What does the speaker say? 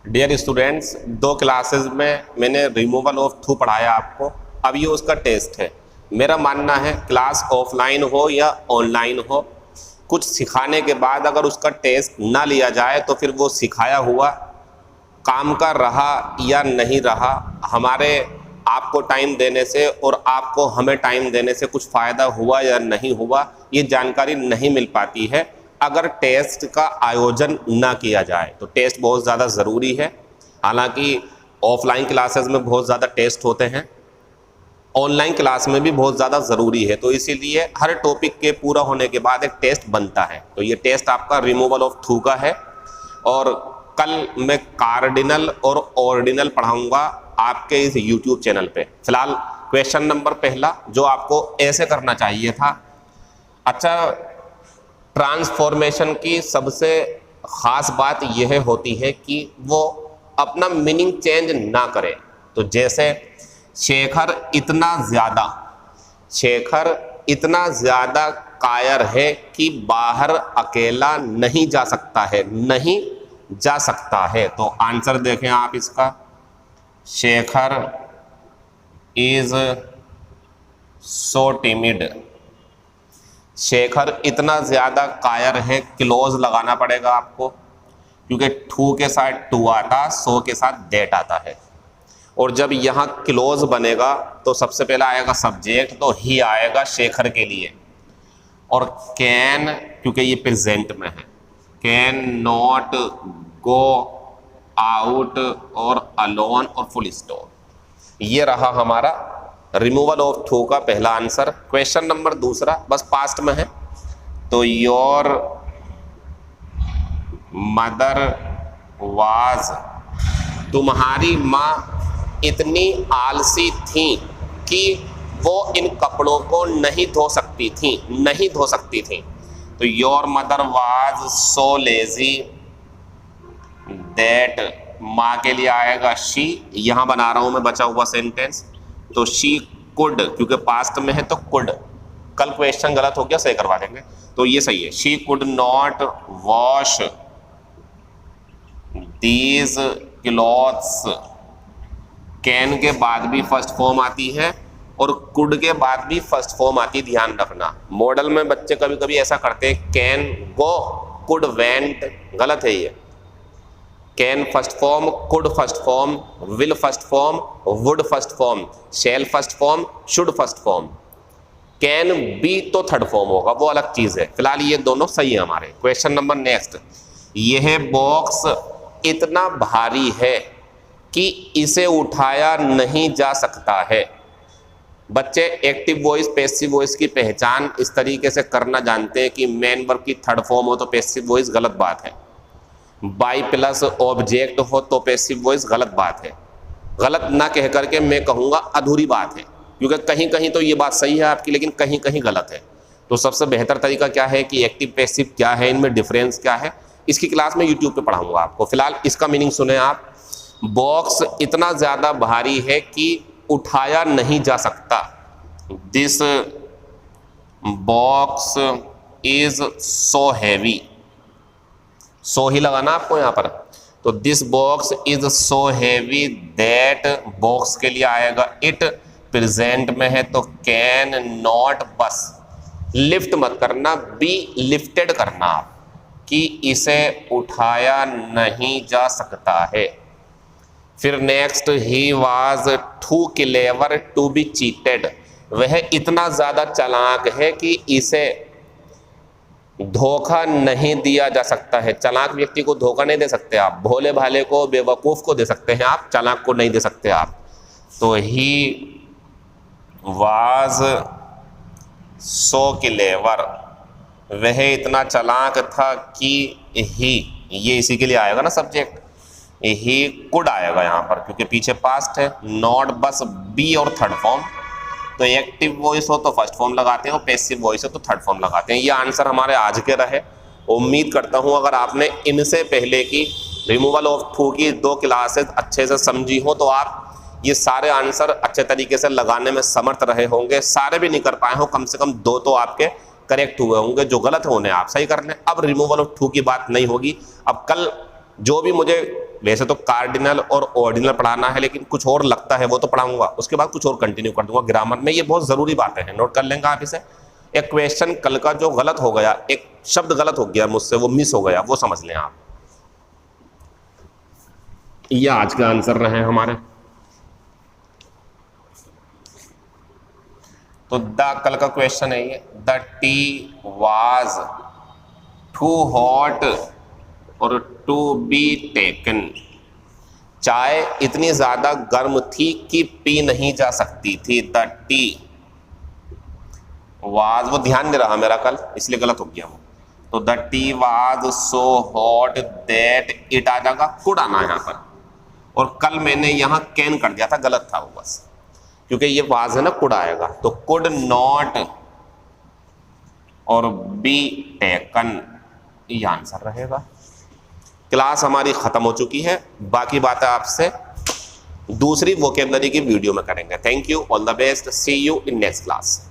Dear students, 2 classes में मैंने removal of थू पढ़ाया आपको। अब ये उसका टेस्ट है। मेरा मानना है क्लास ऑफलाइन हो या ऑनलाइन हो, कुछ सिखाने के बाद अगर उसका टेस्ट ना लिया जाए तो फिर वो सिखाया हुआ काम का रहा या नहीं रहा। हमारे आपको टाइम देने से और आपको हमें टाइम देने से कुछ फ़ायदा हुआ या नहीं हुआ, ये जानकारी नहीं मिल पाती है अगर टेस्ट का आयोजन ना किया जाए। तो टेस्ट बहुत ज़्यादा ज़रूरी है। हालांकि ऑफलाइन क्लासेस में बहुत ज़्यादा टेस्ट होते हैं, ऑनलाइन क्लास में भी बहुत ज़्यादा ज़रूरी है। तो इसीलिए हर टॉपिक के पूरा होने के बाद एक टेस्ट बनता है। तो ये टेस्ट आपका रिमूवल ऑफ थू का है और कल मैं कार्डिनल और ऑर्डिनल पढ़ाऊंगा आपके इस यूट्यूब चैनल पे। फिलहाल क्वेश्चन नंबर पहला जो आपको ऐसे करना चाहिए था। अच्छा, ट्रांसफॉर्मेशन की सबसे ख़ास बात यह होती है कि वो अपना मीनिंग चेंज ना करे। तो जैसे शेखर इतना ज़्यादा कायर है कि बाहर अकेला नहीं जा सकता है। तो आंसर देखें आप इसका, Shekhar is so timid. Shekhar इतना ज़्यादा कायर है, क्लोज लगाना पड़ेगा आपको, क्योंकि ठू के साथ टू आता, सो के साथ दैट आता है। और जब यहाँ क्लोज बनेगा तो सबसे पहला आएगा सब्जेक्ट, तो ही आएगा शेखर के लिए। और कैन, क्योंकि ये प्रेजेंट में है, कैन नॉट गो आउट और अलोन और फुल स्टॉप। ये रहा हमारा रिमूवल ऑफ थू का पहला आंसर। क्वेश्चन नंबर दूसरा बस पास्ट में है। तो योर मदर वाज, तुम्हारी माँ इतनी आलसी थी कि वो इन कपड़ों को नहीं धो सकती थी। तो your mother was so lazy that, माँ के लिए आएगा शी। यहाँ बना रहा हूँ मैं बचा हुआ सेंटेंस। तो शी कुड, क्योंकि पास्ट में है तो कुड। कल क्वेश्चन गलत हो गया, सही करवा देंगे। तो ये सही है, she could not wash these clothes. Can के बाद भी फर्स्ट फॉर्म आती है और कुड के बाद भी फर्स्ट फॉर्म आती है, ध्यान रखना। मॉडल में बच्चे कभी कभी ऐसा करते हैं, कैन गो कुड वेंट, गलत है ये। Can first form, could first form, will first form, would first form, shall first form, should first form. Can be तो थर्ड फॉर्म होगा, वो अलग चीज है। फिलहाल ये दोनों सही है हमारे। क्वेश्चन नंबर नेक्स्ट, यह बॉक्स इतना भारी है कि इसे उठाया नहीं जा सकता है। बच्चे एक्टिव वॉइस पैसिव वॉइस की पहचान इस तरीके से करना जानते हैं कि मेन वर्ब की थर्ड फॉर्म हो तो पैसिव वॉइस, गलत बात है। बाई प्लस ऑब्जेक्ट हो तो पैसिव वॉइस, गलत बात है। गलत ना कह करके मैं कहूँगा अधूरी बात है, क्योंकि कहीं कहीं तो ये बात सही है आपकी, लेकिन कहीं कहीं गलत है। तो सबसे बेहतर तरीका क्या है कि एक्टिव पैसिव क्या है, इनमें डिफरेंस क्या है, इसकी क्लास में यूट्यूब पे पढ़ाऊंगा आपको। फिलहाल इसका मीनिंग सुने आप। बॉक्स इतना ज़्यादा भारी है कि उठाया नहीं जा सकता। This box is so heavy. So ही लगाना आपको यहाँ पर। तो this box is so heavy that, box के लिए आएगा इट, प्रेजेंट में है तो कैन नॉट। बस लिफ्ट मत करना, बी लिफ्टेड करना आप, कि इसे उठाया नहीं जा सकता है। फिर next, he was too clever to be cheated. वह इतना ज़्यादा चालाक है कि इसे धोखा नहीं दिया जा सकता है। चालाक व्यक्ति को धोखा नहीं दे सकते आप, भोले भाले को, बेवकूफ़ को दे सकते हैं आप, चालाक को नहीं दे सकते आप। तो ही वाज सो क्लेवर, वह इतना चालाक था कि ही, ये इसी के लिए आएगा ना सब्जेक्ट। ही कुड आएगा यहाँ पर, क्योंकि पीछे पास्ट है। नॉट बस बी और थर्ड फॉर्म। तो एक्टिव वॉइस हो तो फर्स्ट फॉर्म लगाते हैं और पैसिव वॉइस हो तो थर्ड फॉर्म लगाते हैं। ये आंसर हमारे आज के रहे। उम्मीद करता हूँ अगर आपने इनसे पहले की रिमूवल ऑफ थू की 2 क्लासेस अच्छे से समझी हो तो आप ये सारे आंसर अच्छे तरीके से लगाने में समर्थ रहे होंगे। सारे भी नहीं कर पाए हो, कम से कम 2 तो आपके करेक्ट हुए होंगे, जो गलत होने आप सही कर लें। अब रिमूवल ऑफ थू की बात नहीं होगी। अब कल जो भी मुझे वैसे तो कार्डिनल और ऑर्डिनल पढ़ाना है, लेकिन कुछ और लगता है वो तो पढ़ाऊंगा, उसके बाद कुछ और कंटिन्यू कर दूंगा ग्रामर में। ये बहुत ज़रूरी बातें हैं, नोट कर लेंगे आप इसे। एक क्वेश्चन कल का जो गलत हो गया, एक शब्द गलत हो गया मुझसे, वो मिस हो गया, वो समझ लें आप। ये आज का आंसर रहे हमारे। तो द कल का क्वेश्चन है ये, the tea was too hot और टू बी टेकन। चाय इतनी ज्यादा गर्म थी कि पी नहीं जा सकती थी। द टी वाज, वो ध्यान नहीं रहा मेरा कल, इसलिए गलत हो गया वो। तो the tea was so hot that it आ जाएगा, कुड आना यहाँ पर। और कल मैंने यहाँ कैन कर दिया था, गलत था वो बस, क्योंकि ये वाज है ना, कुड आएगा। तो कुड नॉट और बी टेकन, ये आंसर रहेगा। क्लास हमारी खत्म हो चुकी है, बाकी बातें आपसे दूसरी वोकेबलरी की वीडियो में करेंगे। Thank you, all the best, see you in next class.